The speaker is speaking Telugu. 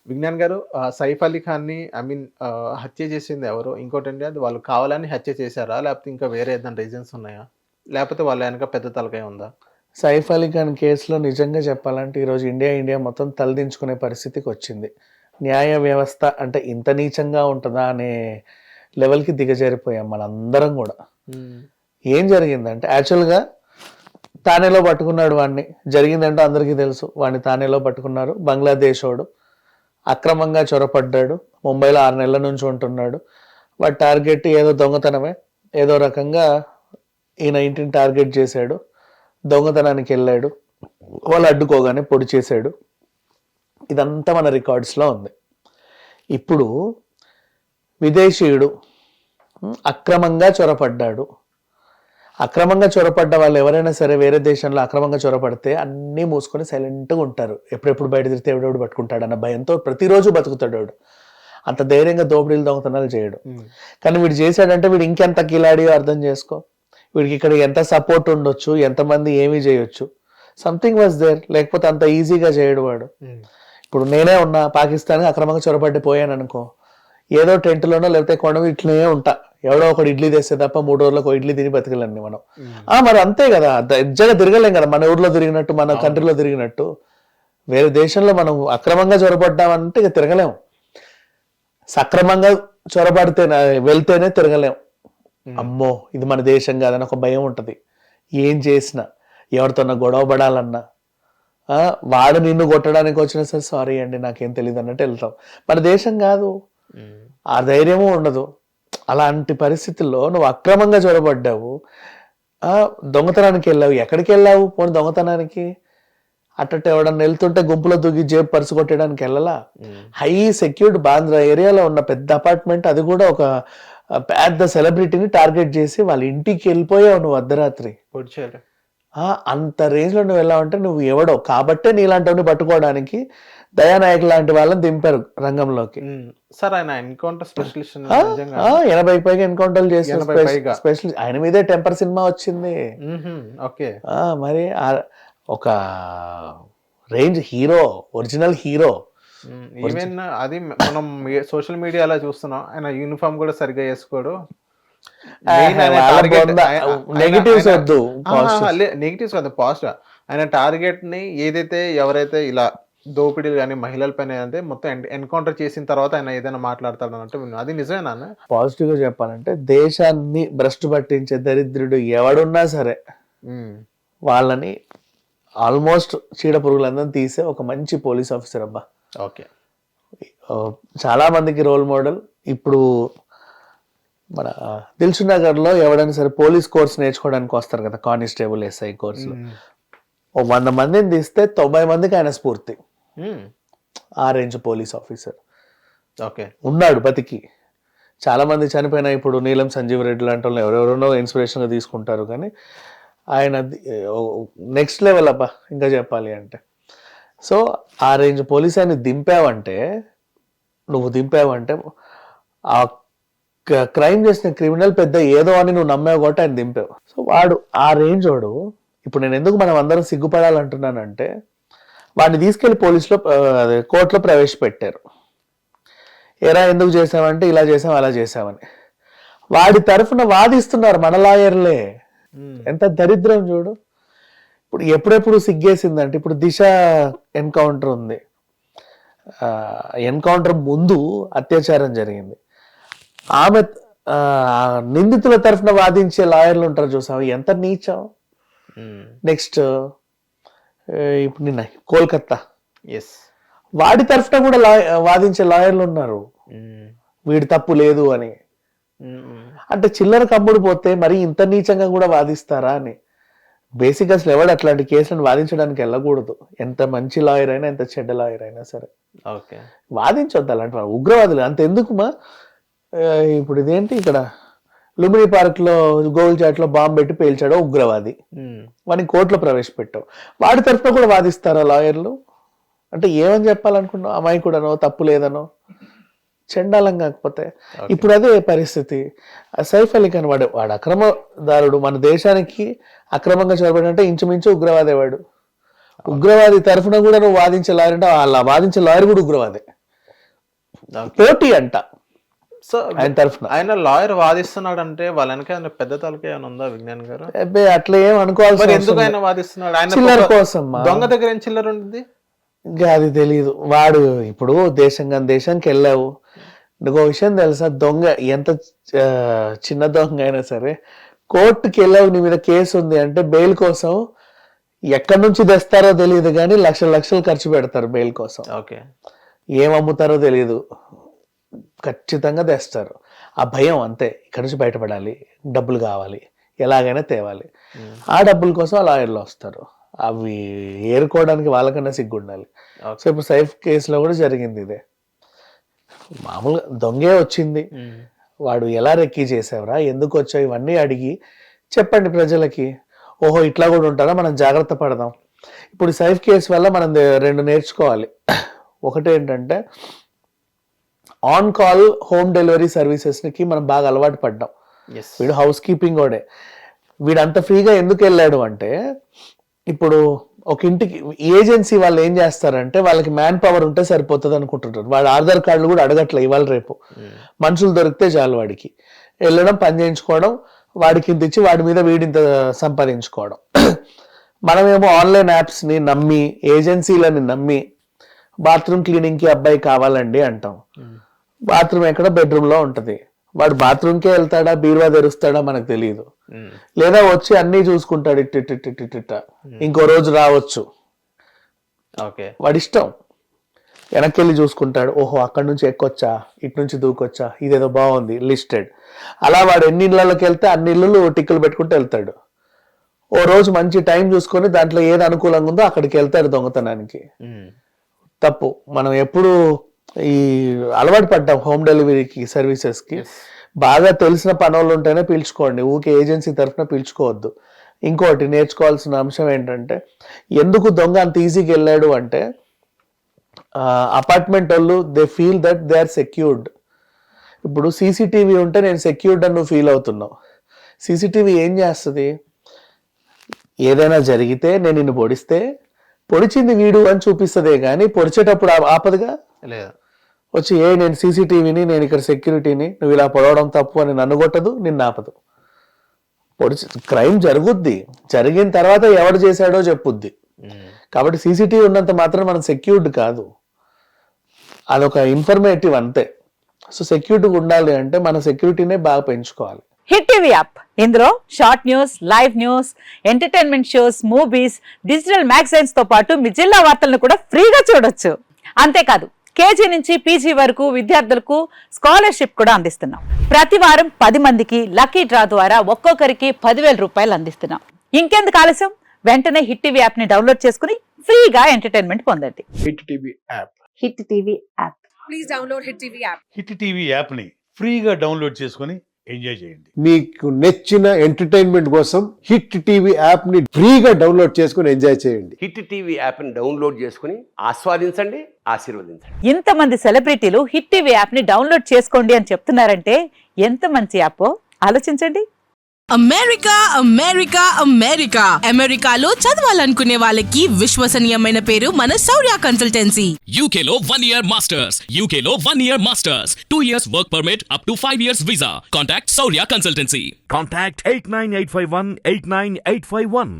విజ్ఞాన్ గారు సైఫ్ అలీ ఖాన్‌ని హత్య చేసింది ఎవరు? ఇంకోటండి అది వాళ్ళు కావాలని హత్య చేశారా? లేపోతే ఇంకా వేరే ఏదైనా రీజన్స్ ఉన్నాయా? లేపోతే వాళ్ళ వెనక పెద్ద తలకాయ ఉందా? సైఫ్ అలీ ఖాన్ కేసులో నిజంగా చెప్పాలంటే ఈరోజు ఇండియా మొత్తం తలదించుకునే పరిస్థితికొచ్చింది. న్యాయ వ్యవస్థ అంటే ఇంత నీచంగా ఉంటదా అనే లెవెల్‌కి దిగజారిపోయాం మనందరం గూడా. హ్మ్. ఏం జరిగిందంటే యాక్చువల్‌గా థానేలో పట్టుకున్నాడు వాడిని. జరిగిందేంటో అందరికీ తెలుసు. వాడిని థానేలో పట్టుకున్నారు. బంగ్లాదేశోడు. అక్రమంగా చొరపడ్డాడు. ముంబైలో 6 నెలల నుంచి ఉంటున్నాడు. వాడి టార్గెట్ ఏదో దొంగతనమే. ఏదో రకంగా ఈయన ఇంటిని టార్గెట్ చేశాడు. దొంగతనానికి వెళ్ళాడు. వాళ్ళు అడ్డుకోగానే పొడి చేశాడు. ఇదంతా మన రికార్డ్స్లో ఉంది. ఇప్పుడు విదేశీయుడు అక్రమంగా చొరపడ్డాడు. అక్రమంగా చొరపడ్డ వాళ్ళు ఎవరైనా సరే వేరే దేశంలో అక్రమంగా చొరపడితే అన్నీ మూసుకొని సైలెంట్గా ఉంటారు. ఎప్పుడెప్పుడు బయట తిరిగితే ఎవడెవడు పట్టుకుంటాడు అన్న భయంతో ప్రతిరోజు బతుకుతాడు వాడు. అంత ధైర్యంగా దోపిడీలు దొంగతనాలు చేయడు. కానీ వీడు చేశాడంటే వీడు ఇంకెంత కిలాడియో అర్థం చేసుకో. వీడికి ఇక్కడ ఎంత సపోర్ట్ ఉండొచ్చు, ఎంతమంది ఏమీ చేయొచ్చు. Something was there. లేకపోతే అంత ఈజీగా చేయడు వాడు. ఇప్పుడు నేనే ఉన్నా పాకిస్తాన్కి అక్రమంగా చొరబడి పోయాను అనుకో, ఏదో టెంట్లోనో లేకపోతే కొండ ఇట్లనే ఉంటా. ఎవడో ఒకటి ఇడ్లీ తెస్తే తప్ప 3 రోజులకు ఇడ్లీ తిని బతకలేండి మనం. మరి అంతే కదా, నిజంగా తిరగలేం కదా మన ఊర్లో తిరిగినట్టు, మన కంట్రీలో తిరిగినట్టు. వేరే దేశంలో మనం అక్రమంగా చొరబడ్డామంటే ఇక తిరగలేం. సక్రమంగా చొరబడితే వెళ్తేనే తిరగలేం. అమ్మో ఇది మన దేశం కాదని ఒక భయం ఉంటది. ఏం చేసినా ఎవరితోన్నా గొడవ పడాలన్నా వాడు నిన్ను కొట్టడానికి వచ్చినా సరే సారీ అండి నాకేం తెలియదు అన్నట్టు వెళ్తాం. మన దేశం కాదు, ఆ ధైర్యము ఉండదు. అలాంటి పరిస్థితుల్లో నువ్వు అక్రమంగా చొరబడ్డావు, దొంగతనానికి వెళ్ళావు. ఎక్కడికి వెళ్ళావు? పోనీ దొంగతనానికి అట్టట్టు ఎవడన్నా వెళ్తుంటే గుంపులో దూకి జేబు పర్సు కొట్టడానికి వెళ్ళలా. హై సెక్యూర్డ్ బాంద్రా ఏరియాలో ఉన్న పెద్ద అపార్ట్మెంట్, అది కూడా ఒక పెద్ద సెలబ్రిటీని టార్గెట్ చేసి వాళ్ళ ఇంటికి వెళ్ళిపోయావు నువ్వు అర్ధరాత్రి. అంత రేంజ్ లో నువ్వు వెళ్ళావంటే నువ్వు ఎవడో కాబట్టే నీలాంటివన్నీ పట్టుకోవడానికి దయానాయక్ లాంటి వాళ్ళని దింపారు రంగంలోకి. సార్ ఆయన ఎన్కౌంటర్ స్పెషలిస్ట్ 80 పైగా ఎన్కౌంటర్లు చేసిన స్పెషలిస్ట్. ఆయన మీదే టెంపర్ సినిమా వచ్చింది. మరి ఒక range hero, original hero. Even అది మనం సోషల్ మీడియాలో చూస్తున్నాం. ఆయన యూనిఫామ్ కూడా సరిగ్గా వేసుకోడు. నెగిటివ్స్ కాదు, పాజిటివ్. ఆయన టార్గెట్ ని ఏదైతే ఎవరైతే ఇలా దోపిడీలు కానీ మహిళల పైన అంటే మొత్తం ఎన్కౌంటర్ చేసిన తర్వాత ఆయన ఏదైనా మాట్లాడతాడు అన్నట్టు అది నిజమేనా? పాజిటివ్ గా చెప్పాలంటే దేశాన్ని భ్రష్టు పట్టించే దరిద్రుడు ఎవడున్నా సరే వాళ్ళని ఆల్మోస్ట్ చీడ పురుగులందరినీ తీసే ఒక మంచి పోలీస్ ఆఫీసర్ అబ్బా. ఓకే, చాలా మందికి రోల్ మోడల్. ఇప్పుడు మన దిల్సుఖ్నగర్ లో ఎవడైనా సరే పోలీస్ కోర్స్ నేర్చుకోవడానికి వస్తారు కదా, కానిస్టేబుల్ ఎస్ఐ కోర్సులో. 100 మందిని తీస్తే 90 మందికి ఆయన స్ఫూర్తి. ఆ రేంజ్ పోలీస్ ఆఫీసర్ ఉన్నాడు బతికి. చాలా మంది చనిపోయినా ఇప్పుడు నీలం సంజీవ్ రెడ్డి లాంటి వాళ్ళు ఎవరెవరినో ఇన్స్పిరేషన్ గా తీసుకుంటారు, కానీ ఆయన నెక్స్ట్ లెవెల్ అబ్బా ఇంకా చెప్పాలి అంటే. సో ఆ రేంజ్ పోలీస్ ఆయన దింపావంటే ఆ క్రైమ్ చేసిన క్రిమినల్ పెద్ద ఏదో అని నువ్వు నమ్మావు కాబట్టి ఆయన దింపావు. సో వాడు ఆ రేంజ్ వాడు. ఇప్పుడు నేను ఎందుకు మనం అందరం సిగ్గుపడాలంటున్నానంటే వాడిని తీసుకెళ్లి పోలీసులో కోర్టులో ప్రవేశపెట్టారు. ఎరా ఎందుకు చేసావంటే ఇలా చేసాం అలా చేసామని వాడి తరఫున వాదిస్తున్నారు మన లాయర్లే. ఎంత దరిద్రం చూడు. ఇప్పుడు ఎప్పుడెప్పుడు సిగ్గేసిందంటే ఇప్పుడు దిశ ఎన్కౌంటర్ ఉంది. ఎన్కౌంటర్ ముందు అత్యాచారం జరిగింది. ఆమె నిందితుల తరఫున వాదించే లాయర్లు ఉంటారు చూసావు, ఎంత నీచం. నెక్స్ట్ ఇప్పుడు నిన్న కోల్కత్తా వాడి తరఫున కూడా వాదించే లాయర్లు ఉన్నారు, వీడి తప్పు లేదు అని. అంటే చిల్లర కమ్ముడు పోతే మరి ఇంత నీచంగా కూడా వాదిస్తారా అని. బేసిక్ అసలు ఎవడు అట్లాంటి కేసులను వాదించడానికి వెళ్ళకూడదు. ఎంత మంచి లాయర్ అయినా, ఎంత చెడ్డ లాయర్ అయినా సరే వాదించొద్దు అలాంటి ఉగ్రవాదులు. అంతెందుకు మా ఇప్పుడు ఇదేంటి ఇక్కడ లుంబిని పార్క్ లో గోల్ చాట్ లో బాంబు పెట్టి పేల్చాడో ఉగ్రవాది, వాడిని కోర్టులో ప్రవేశపెట్టావు. వాడి తరఫున కూడా వాదిస్తారా లాయర్లు? అంటే ఏమని చెప్పాలనుకున్నావు? అమాయకుడనో తప్పు లేదనో చండాలం. కాకపోతే ఇప్పుడు అదే పరిస్థితి. సైఫ్ అలీ ఖాన్ వాడు అక్రమదారుడు. మన దేశానికి అక్రమంగా చొరబడంటే ఇంచుమించు ఉగ్రవాదే వాడు. ఉగ్రవాది తరఫున కూడా నువ్వు వాదించే లాయర్ అంటే వాళ్ళ వాదించే లాయర్ కూడా ఉగ్రవాదే. పోటీ అంట సో ఆయన తరఫున. ఆయన లాయర్ వాదిస్తున్నాడు అంటే వాళ్ళ వెనక ఏమైనా పెద్ద తలకే ఏమైనా ఉందా విజ్ఞాన్ గారు? అబ్బే అట్లా ఏం అనుకోవాల్సి మరి ఎందుకు ఆయన వాదిస్తున్నాడు? ఆయన చిల్లర కోసం దొంగ దగ్గర ఏం చిల్లర ఉంటుంది? ఇంకా అది తెలియదు. వాడు ఇప్పుడు దేశంకి వెళ్ళావు, ఇంకో విషయం తెలుసా, దొంగ ఎంత చిన్న దొంగ అయినా సరే కోర్టుకి వెళ్ళావు, నీ మీద కేసు ఉంది అంటే బెయిల్ కోసం ఎక్కడి నుంచి తెస్తారో తెలియదు కానీ లక్షలు ఖర్చు పెడతారు బెయిల్ కోసం. ఓకే, ఏం అమ్ముతారో తెలియదు, ఖచ్చితంగా తెస్తారు. ఆ భయం అంతే, ఇక్కడ నుంచి బయటపడాలి, డబ్బులు కావాలి, ఎలాగైనా తేవాలి. ఆ డబ్బుల కోసం ఆ లాయర్లు వస్తారు, అవి ఏరుకోవడానికి వాళ్ళకన్నా సిగ్గుండాలి. సో ఇప్పుడు సైఫ్ కేసులో కూడా జరిగింది ఇదే. మామూలుగా దొంగే వచ్చింది, వాడు ఎలా రెక్కీ చేసావురా, ఎందుకు వచ్చావు, ఇవన్నీ అడిగి చెప్పండి ప్రజలకి. ఓహో ఇట్లా కూడా ఉంటారా, మనం జాగ్రత్త పడదాం. ఇప్పుడు సైఫ్ కేసు వల్ల మనం 2 నేర్చుకోవాలి. ఒకటి ఏంటంటే ఆన్ కాల్ హోమ్ డెలివరీ సర్వీసెస్కి మనం బాగా అలవాటు పడ్డాం. వీడు హౌస్ కీపింగ్ వాడే, వీడు అంత ఫ్రీగా ఎందుకు వెళ్ళాడు అంటే, ఇప్పుడు ఒక ఇంటికి ఏజెన్సీ వాళ్ళు ఏం చేస్తారంటే వాళ్ళకి మ్యాన్ పవర్ ఉంటే సరిపోతుంది అనుకుంటుంటారు. వాడు ఆధార్ కార్డులు కూడా అడగట్లే ఇవాళ రేపు, మనుషులు దొరికితే చాలు వాడికి వెళ్ళడం, పని చేయించుకోవడం, వాడికి ఇంత ఇచ్చి వాడి మీద వీడింత సంపాదించుకోవడం. మనమేమో ఆన్లైన్ యాప్స్ని నమ్మి, ఏజెన్సీలని నమ్మి బాత్రూమ్ క్లీనింగ్కి అబ్బాయి కావాలండి అంటాం. బాత్రూమ్ ఎక్కడ, బెడ్రూమ్లో ఉంటుంది. వాడు బాత్రూమ్కే వెళ్తాడా, బీరువా తెరుస్తాడా మనకు తెలియదు. లేదా వచ్చి అన్ని చూసుకుంటాడు ఇట్ట, ఇంకో రోజు రావచ్చు, వాడి ఇష్టం. వెనక్కి వెళ్ళి చూసుకుంటాడు, ఓహో అక్కడి నుంచి ఎక్కొచ్చా, ఇటు నుంచి దూకొచ్చా, ఇదేదో బాగుంది లిస్టెడ్. అలా వాడు ఎన్ని ఇళ్ళకి వెళ్తే అన్ని ఇళ్ళు టిక్కులు పెట్టుకుంటూ వెళ్తాడు. ఓ రోజు మంచి టైం చూసుకొని దాంట్లో ఏది అనుకూలంగా ఉందో అక్కడికి వెళ్తాడు దొంగతనానికి. తప్పు. మనం ఎప్పుడు ఈ అలవాటు పడ్డాం హోమ్ డెలివరీకి సర్వీసెస్కి. బాగా తెలిసిన పనులు ఉంటేనే పిలుచుకోండి, ఊకే ఏజెన్సీ తరఫున పిలుచుకోవద్దు. ఇంకోటి నేర్చుకోవాల్సిన అంశం ఏంటంటే, ఎందుకు దొంగ అంత ఈజీగా వెళ్ళాడు అంటే, అపార్ట్మెంట్ వాళ్ళు they feel that they are secured. ఇప్పుడు సీసీటీవీ ఉంటే నేను సెక్యూర్డ్ అని నువ్వు ఫీల్ అవుతున్నావు. సీసీటీవీ ఏం చేస్తుంది, ఏదైనా జరిగితే నేను నిన్ను పొడిచింది వీడు అని చూపిస్తుందే కానీ పొడిచేటప్పుడు ఆపదుగా లేదు. వచ్చి నేను సీసీటీవీని, నేను ఇక్కడ సెక్యూరిటీని, నువ్వు ఇలా పొడవడం తప్పు అని నన్ను కొట్టదు, నిన్ను ఆపదు. క్రైమ్ జరుగుద్ది, జరిగిన తర్వాత ఎవడు చేశాడో చెప్పుద్ది. కాబట్టి సీసీటీవీ ఉన్నంత మాత్రం మనం సెక్యూర్డ్ కాదు, అదొక ఇన్ఫర్మేటివ్ అంతే. సో సెక్యూరిటీ ఉండాలి అంటే మన సెక్యూరిటీనే బాగా పెంచుకోవాలి. హిట్ టీవీ యాప్, ఇందులో short news, live news, entertainment shows, movies, digital magazines తో పాటు మీ జిల్లా వార్తలను కూడా ఫ్రీగా చూడొచ్చు. అంతేకాదు కేజీ నుంచి పీజీ వరకు విద్యార్థులకు స్కాలర్షిప్ కూడా అందిస్తున్నాం. ప్రతి వారం 10 మందికి లక్కీ డ్రా ద్వారా ఒక్కొక్కరికి 10,000 రూపాయలు అందిస్తున్నాం. ఇంకెందుకు ఆలస్యం, వెంటనే హిట్ టీవీ యాప్ ని డౌన్లోడ్ చేసుకుని ఫ్రీగా ఎంటర్టైన్మెంట్ పొందండి. Hit TV app. Hit TV app. Please download hit TV app. Hit TV app ని ఫ్రీగా డౌన్లోడ్ చేసుకొని ఎంజాయ్ చేయండి. మీకు నచ్చిన ఎంటర్టైన్మెంట్ కోసం హిట్ టీవీ యాప్ ని ఫ్రీగా డౌన్లోడ్ చేసుకుని ఎంజాయ్ చేయండి. హిట్ టీవీ యాప్ ని డౌన్లోడ్ చేసుకుని ఆస్వాదించండి, ఆశీర్వదించండి. ఇంతమంది సెలబ్రిటీలు హిట్ టీవీ యాప్ ని డౌన్లోడ్ చేసుకోండి అని చెప్తున్నారంటే ఎంత మంచి యాప్ ఆలోచించండి. అమెరికా అమెరికా అమెరికా అమెరికాలో చదవాలనుకునే వాళ్ళకి విశ్వసనీయమైన పేరు మన శౌర్య కన్సల్టెన్సీ. UK లో 1 year masters. UK లో 1 year masters. 2 years work permit up to 5 years visa. Contact Saurya Consultancy. Contact 89851 89851.